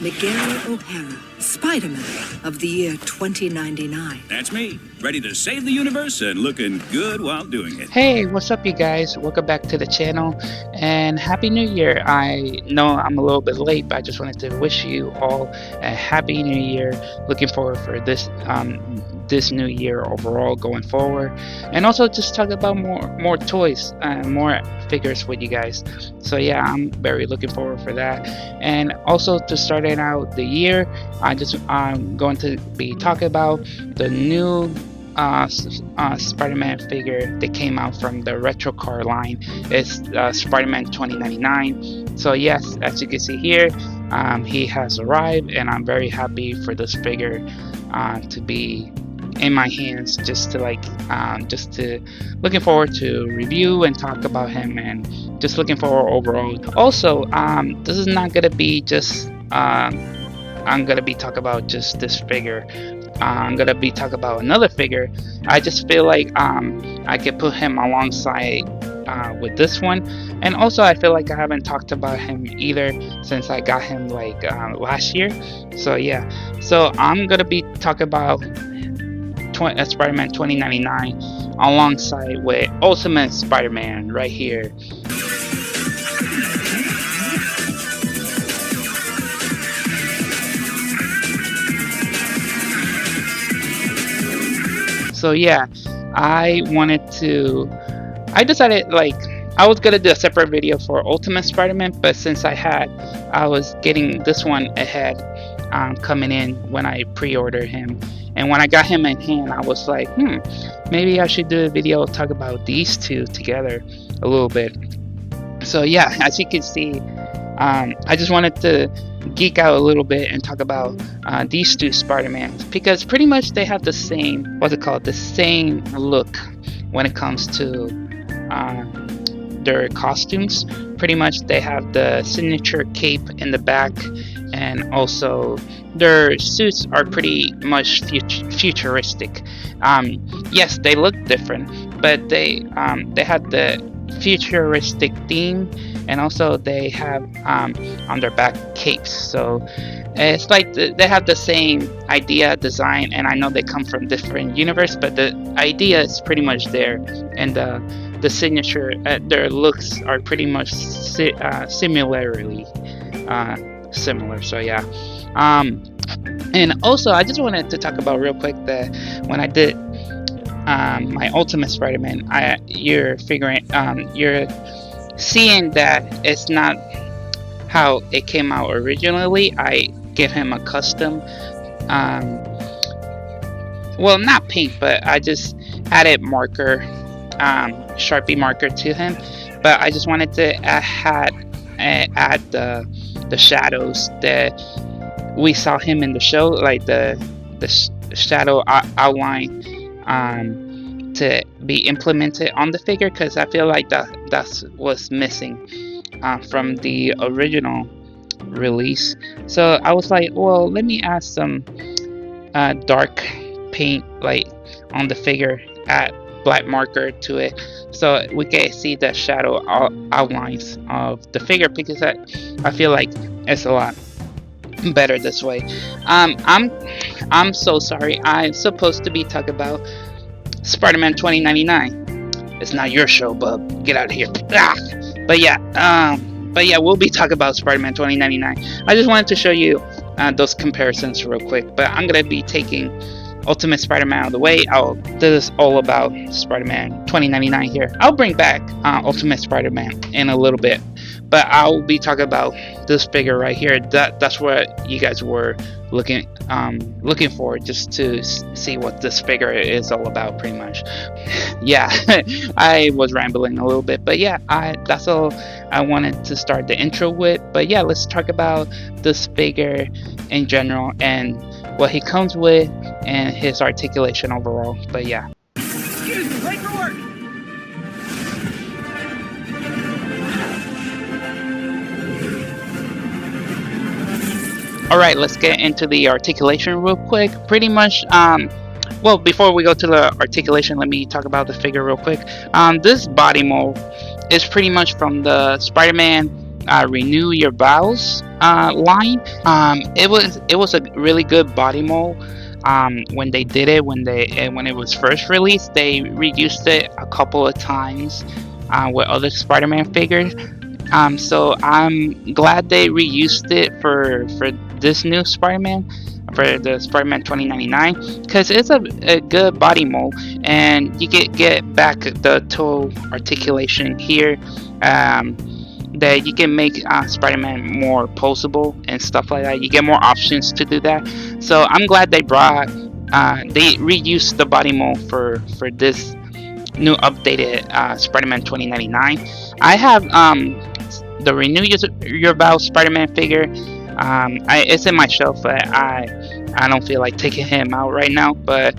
Miguel O'Hara, Spiderman of the year 2099. That's me, ready to save the universe and looking good while doing it. Hey, what's up, you guys? Welcome back to the channel and Happy New Year. I know I'm a little bit late, but I just wanted to wish you all a Happy New Year. Looking forward for this this new year overall going forward, and also just talk about more toys and more figures with you guys. So yeah, I'm very looking forward for that. And also to starting out the year, I'm going to be talking about the new Spider-Man figure that came out from the retro car line. It's Spider-Man 2099. So yes, as you can see here, he has arrived, and I'm very happy for this figure to be in my hands, just to looking forward to review and talk about him, and just looking forward overall. Also, this is not gonna be just I'm gonna be talking about just this figure. I'm gonna be talking about another figure. I just feel like I could put him alongside with this one, and also I feel like I haven't talked about him either since I got him like last year. So yeah, so I'm gonna be talking about Spider-Man 2099 alongside with Ultimate Spider-Man right here. So yeah, I decided like I was gonna do a separate video for Ultimate Spider-Man, but since I was getting this one ahead coming in when I pre-ordered him, and when I got him in hand, I was like, maybe I should do a video talk about these two together a little bit. So yeah, as you can see, I just wanted to geek out a little bit and talk about these two Spider-Mans, because pretty much they have the same, the same look when it comes to their costumes. Pretty much they have the signature cape in the back, and also their suits are pretty much futuristic. Yes, they look different, but they have the futuristic theme, and also they have on their back capes. So it's like they have the same idea, design, and I know they come from different universe, but the idea is pretty much there, and the signature, their looks are pretty much similarly similar. So yeah, and also I just wanted to talk about real quick that when I did my Ultimate Spider-Man, you're seeing that it's not how it came out originally. I give him a custom well, not paint, but I just added marker, Sharpie marker to him, but I just wanted to add the shadows that we saw him in the show, like the shadow outline to be implemented on the figure, because I feel like that's what's missing from the original release. So I was like, well, let me add some dark paint like on the figure, add black marker to it, so we can see the shadow outlines of the figure, because I feel like it's a lot better this way. I'm so sorry, I'm supposed to be talking about Spider-Man 2099. It's not your show, bub. Get out of here. But yeah, we'll be talking about Spider-Man 2099. I just wanted to show you those comparisons real quick, but I'm gonna be taking Ultimate Spider-Man out of the way. This is all about Spider-Man 2099 here. I'll bring back Ultimate Spider-Man in a little bit, but I'll be talking about this figure right here. That's what you guys were looking for, just to see what this figure is all about, pretty much. Yeah, I was rambling a little bit, but yeah, that's all I wanted to start the intro with. But yeah, let's talk about this figure in general and what he comes with and his articulation overall. But yeah. Excuse me, late for work. Alright, let's get into the articulation real quick. Pretty much, well, before we go to the articulation, let me talk about the figure real quick. This body mold is pretty much from the Spider-Man Renew Your Vows line. It was a really good body mold. When they did it, when it was first released, they reused it a couple of times with other Spider-Man figures. So I'm glad they reused it for this new Spider-Man, for the Spider-Man 2099, because it's a good body mold, and you get back the toe articulation here. That you can make Spider-Man more posable and stuff like that. You get more options to do that. So I'm glad they reused the body mold for this new updated Spider-Man 2099. I have the Renew Your Vow Spider-Man figure. It's in my shelf, but I don't feel like taking him out right now. But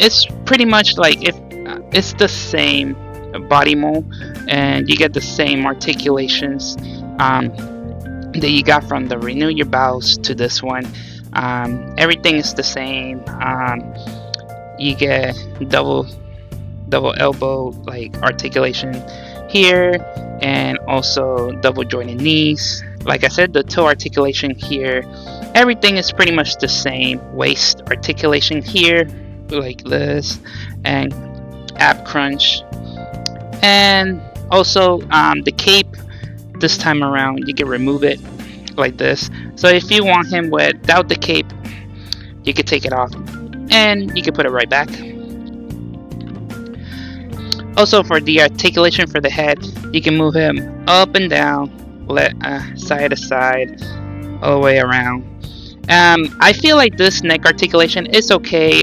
it's pretty much like it's the same body mold, and you get the same articulations that you got from the Renew Your Vows to this one. Everything is the same. You get double elbow like articulation here, and also double jointed knees. Like I said, the toe articulation here, everything is pretty much the same. Waist articulation here, like this, and ab crunch. And also the cape, this time around you can remove it like this. So if you want him without the cape, you can take it off and you can put it right back. Also, for the articulation for the head, you can move him up and down, side to side, all the way around. I feel like this neck articulation is okay.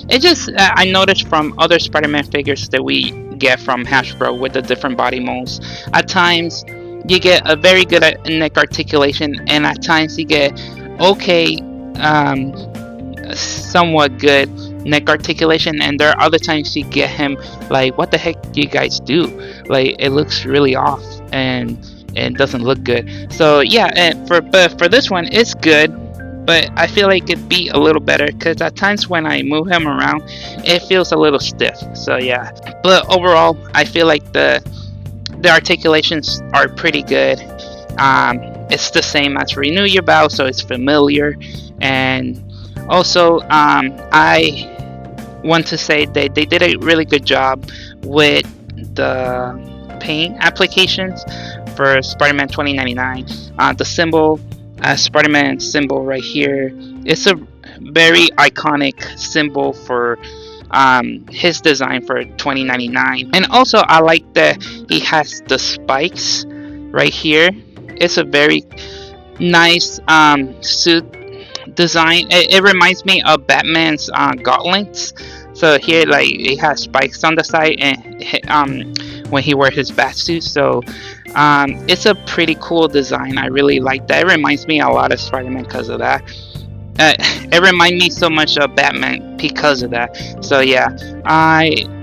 It just I noticed from other Spider-Man figures that we get from Hasbro with the different body molds, at times you get a very good neck articulation, and at times you get okay, somewhat good neck articulation, and there are other times you get him like, what the heck do you guys do? Like, it looks really off and it doesn't look good. So yeah, and for this one it's good, but I feel like it'd be a little better because at times when I move him around, it feels a little stiff. So yeah, but overall I feel like the articulations are pretty good. It's the same as Renew Your Vow, so it's familiar. And also I want to say that they did a really good job with the paint applications for Spider-Man 2099. The symbol, Spider-Man symbol right here, it's a very iconic symbol for his design for 2099. And also I like that he has the spikes right here. It's a very nice suit design. It reminds me of Batman's gauntlets. So here, like, it has spikes on the side, and when he wears his bat suit. So it's a pretty cool design. I really like that. It reminds me a lot of Spider-Man because of that. It reminds me so much of Batman because of that. So yeah,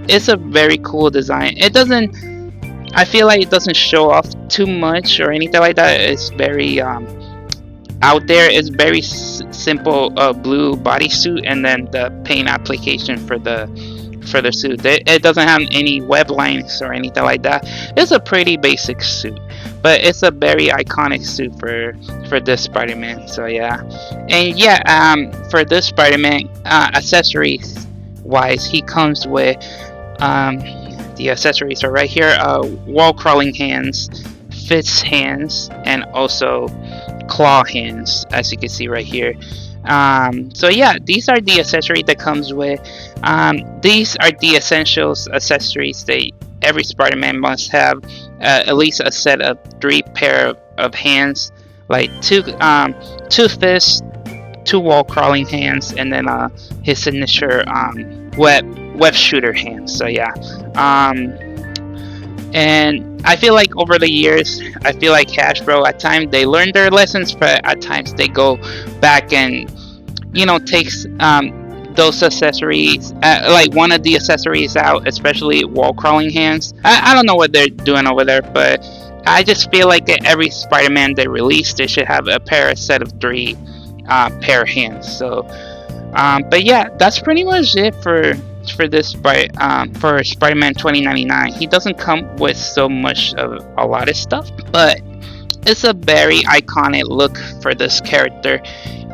it's a very cool design. It doesn't, I feel like it doesn't show off too much or anything like that. It's very out there. It's very simple blue bodysuit, and then the paint application for the suit. It doesn't have any web lines or anything like that. It's a pretty basic suit, but it's a very iconic suit for this Spider-Man. So yeah, and yeah, for this Spider-Man, accessories wise, he comes with the accessories are right here: wall crawling hands, fist hands, and also claw hands, as you can see right here. So yeah, these are the accessories that comes with. These are the essentials accessories that every Spider-Man must have. At least a set of 3 pair of hands, like 2 fists, 2 wall crawling hands, and then his signature web shooter hands. So yeah, and I feel like over the years, I feel like Hasbro at times they learn their lessons, but at times they go back and, you know, takes those accessories, like one of the accessories out, especially wall crawling hands. I don't know what they're doing over there, but I just feel like every Spider-Man they release, they should have a set of 3 pair of hands. So but yeah, that's pretty much it for for this for Spider-Man 2099. He doesn't come with so much of a lot of stuff, but it's a very iconic look for this character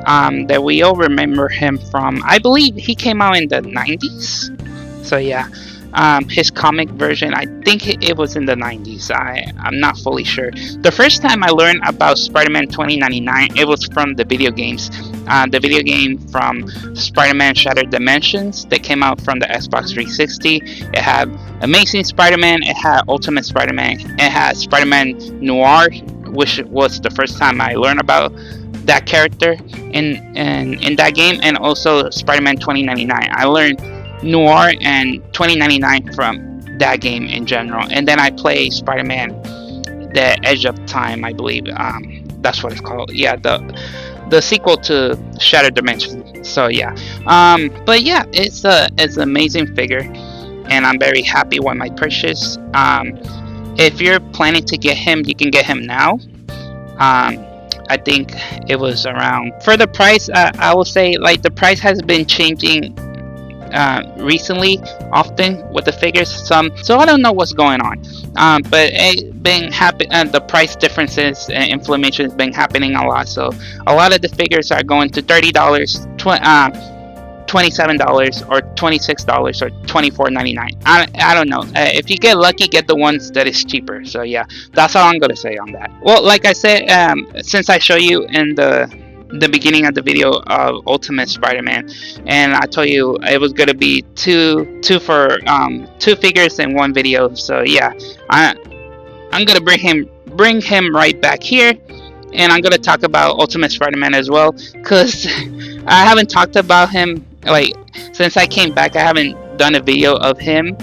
that we all remember him from. I believe he came out in the 90s. So yeah, his comic version, I think it was in the 90s. I'm not fully sure. The first time I learned about Spider-Man 2099, it was from the video games. The video game from Spider-Man Shattered Dimensions that came out from the Xbox 360. It had Amazing Spider-Man, it had Ultimate Spider-Man, it had Spider-Man Noir, which was the first time I learned about that character in that game, and also Spider-Man 2099. I learned Noir and 2099 from that game in general, and then I played Spider-Man The Edge of Time, I believe. That's what it's called. Yeah, the sequel to Shattered Dimensions. So yeah, but yeah, it's an amazing figure, and I'm very happy with my purchase. If you're planning to get him, you can get him now. I think it was around, for the price, I will say, like, the price has been changing recently often with the figures, so I don't know what's going on, but it been the price differences and inflammation has been happening a lot, so a lot of the figures are going to $30, $27 or $26 or $24.99. I don't know. If you get lucky, get the ones that is cheaper. So yeah, that's all I'm gonna say on that. Well, like I said, since I show you in the beginning of the video of Ultimate Spider-Man, and I told you it was gonna be two figures in one video. So yeah, I'm gonna bring him right back here, and I'm gonna talk about Ultimate Spider-Man as well, cause I haven't talked about him, like, since I came back. I haven't done a video of him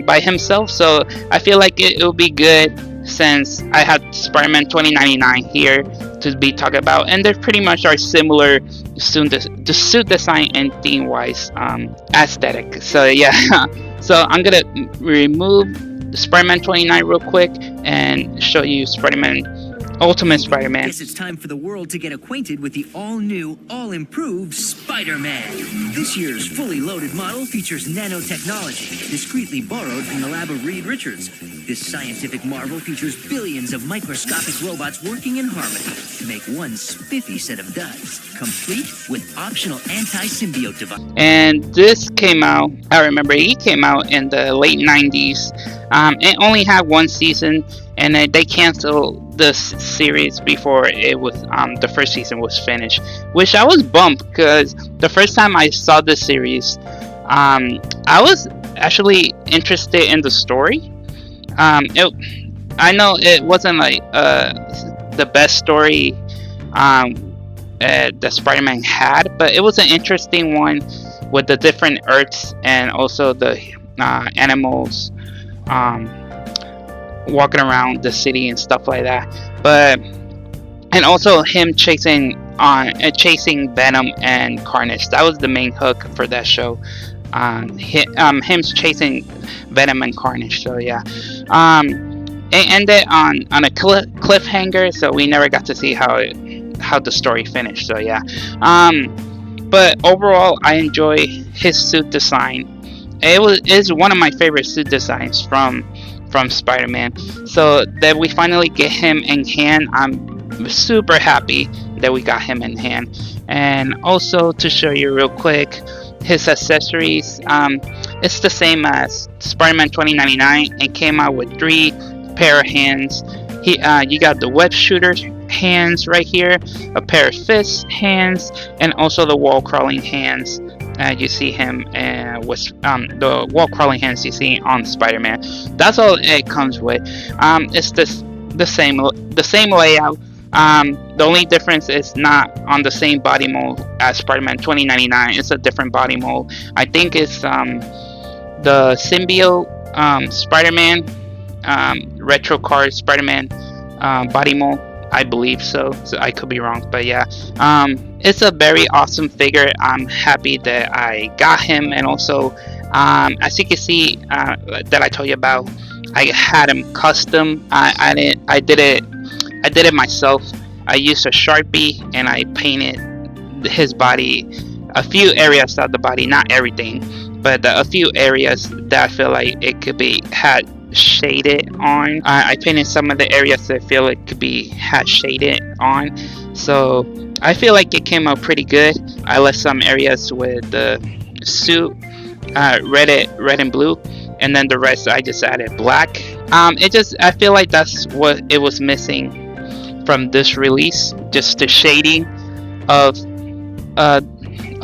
by himself, so I feel like it will be good since I have Spider-Man 2099 here to be talked about, and they pretty much are similar the suit design and theme wise aesthetic. So yeah, so I'm gonna remove Spider-Man 29 real quick and show you Ultimate Spider-Man. Guess it's time for the world to get acquainted with the all-new, all-improved Spider-Man. This year's fully loaded model features nanotechnology, discreetly borrowed from the lab of Reed Richards. This scientific marvel features billions of microscopic robots working in harmony to make one spiffy set of duds, complete with optional anti-symbiote device. And this came out, I remember he came out in the late 90s. It only had one season, and they canceled this series before it was the first season was finished, which I was bummed, because the first time I saw this series, I was actually interested in the story. I know it wasn't like the best story that Spider-Man had, but it was an interesting one with the different Earths and also the animals walking around the city and stuff like that. But and also him chasing Venom and Carnage. That was the main hook for that show. Him chasing Venom and Carnage. So yeah, it ended on a cliffhanger, so we never got to see how the story finished. So yeah, but overall I enjoy his suit design. It is one of my favorite suit designs from Spider-Man. So that we finally get him in hand, I'm super happy that we got him in hand. And also, to show you real quick, his accessories, it's the same as Spider-Man 2099. It came out with 3 pair of hands. You got the web shooter hands right here, a pair of fist hands, and also the wall crawling hands. You see him with the wall crawling hands you see on Spider-Man. That's all it comes with. It's the same layout. The only difference is not on the same body mold as Spider-Man 2099. It's a different body mold. I think it's the symbiote Spider-Man, retro card Spider-Man body mold. I believe so I could be wrong, but yeah, it's a very awesome figure. I'm happy that I got him, and also as you can see that I told you about, I had him custom. I did it myself. I used a Sharpie and I painted his body a few areas of the body, not everything, but a few areas that I feel like it could be had shaded on. I painted some of the areas that I feel it could be had shaded on, so I feel like it came out pretty good. I left some areas with the suit red and blue, and then the rest I just added black. I feel like that's what it was missing from this release, just the shading of uh,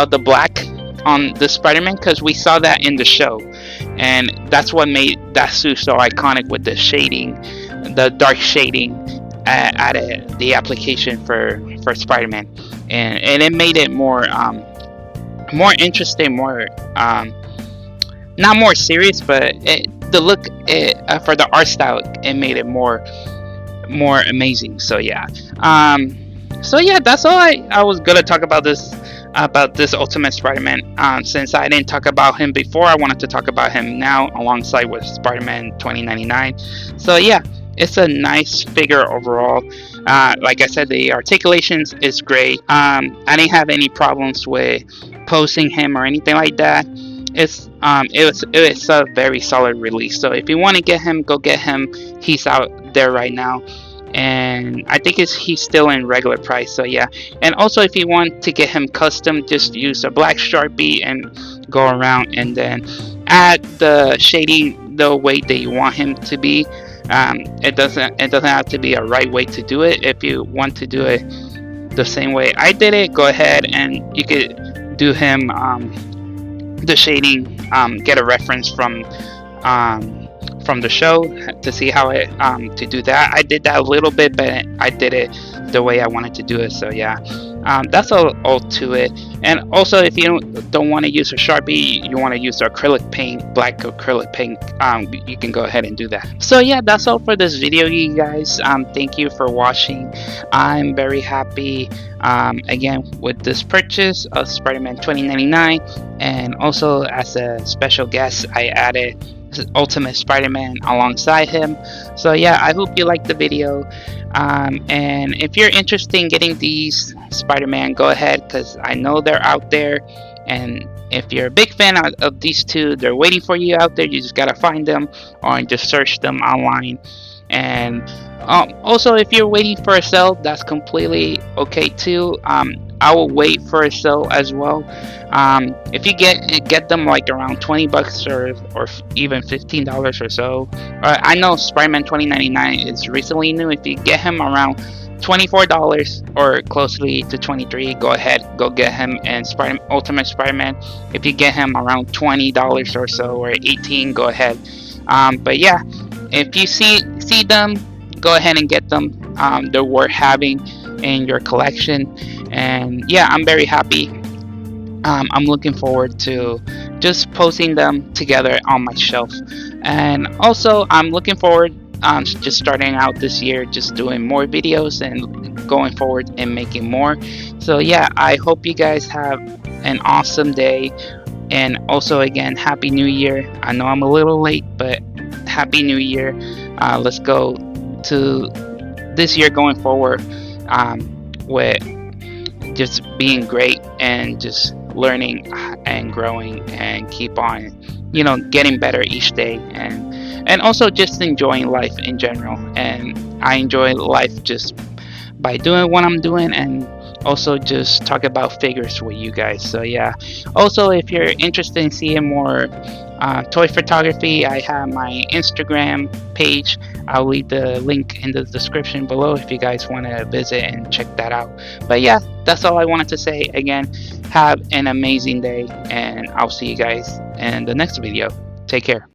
the black on the Spider-Man, because we saw that in the show, and that's what made that suit so iconic, with the shading, the dark shading added the application for Spider-Man, and it made it more more interesting, more not more serious, but the look for the art style, it made it more amazing. So yeah, that's all I was gonna talk about this Ultimate Spider-Man. Since I didn't talk about him before, I wanted to talk about him now alongside with Spider-Man 2099. So yeah, it's a nice figure overall. Like I said, the articulations is great. I didn't have any problems with posing him or anything like that. It was a very solid release. So if you want to get him, go get him. He's out there right now, and I think he's still in regular price. So yeah, and also if you want to get him custom, just use a black Sharpie and go around and then add the shading the way that you want him to be. It doesn't have to be a right way to do it. If you want to do it the same way I did it, go ahead and you could do him the shading, get a reference from the show to see how it to do that. I did that a little bit, but I did it the way I wanted to do it. So yeah, that's all to it. And also, if you don't want to use a Sharpie, you want to use acrylic paint, black acrylic paint, you can go ahead and do that. So yeah, that's all for this video, you guys. Thank you for watching. I'm very happy again with this purchase of Spider-Man 2099, and also as a special guest I added Ultimate Spider-Man alongside him. So yeah, I hope you liked the video, and if you're interested in getting these Spider-Man, go ahead, because I know they're out there, and if you're a big fan of these two, they're waiting for you out there. You just gotta find them or just search them online. And also, if you're waiting for a sale, that's completely okay too. I will wait for a sale as well. If you get them like around 20 bucks or even $15 or so. I know Spider-Man 2099 is recently new. If you get him around $24 or closely to 23, go ahead, go get him. And Ultimate Spider-Man, if you get him around $20 or so, or 18, go ahead. But yeah, if you see them, go ahead and get them. They're worth having in your collection. And yeah, I'm very happy. I'm looking forward to just posting them together on my shelf. And also, I'm looking forward just starting out this year, just doing more videos and going forward and making more. So yeah, I hope you guys have an awesome day. And also, again, Happy New Year. I know I'm a little late, but Happy New Year. Let's go to this year going forward with just being great and just learning and growing and keep on, getting better each day, and also just enjoying life in general. And I enjoy life just by doing what I'm doing, and also just talk about figures with you guys. So yeah, also if you're interested in seeing more toy photography, I have my Instagram page. I'll leave the link in the description below if you guys want to visit and check that out. But yeah, that's all I wanted to say. Again, have an amazing day, and I'll see you guys in the next video. Take care.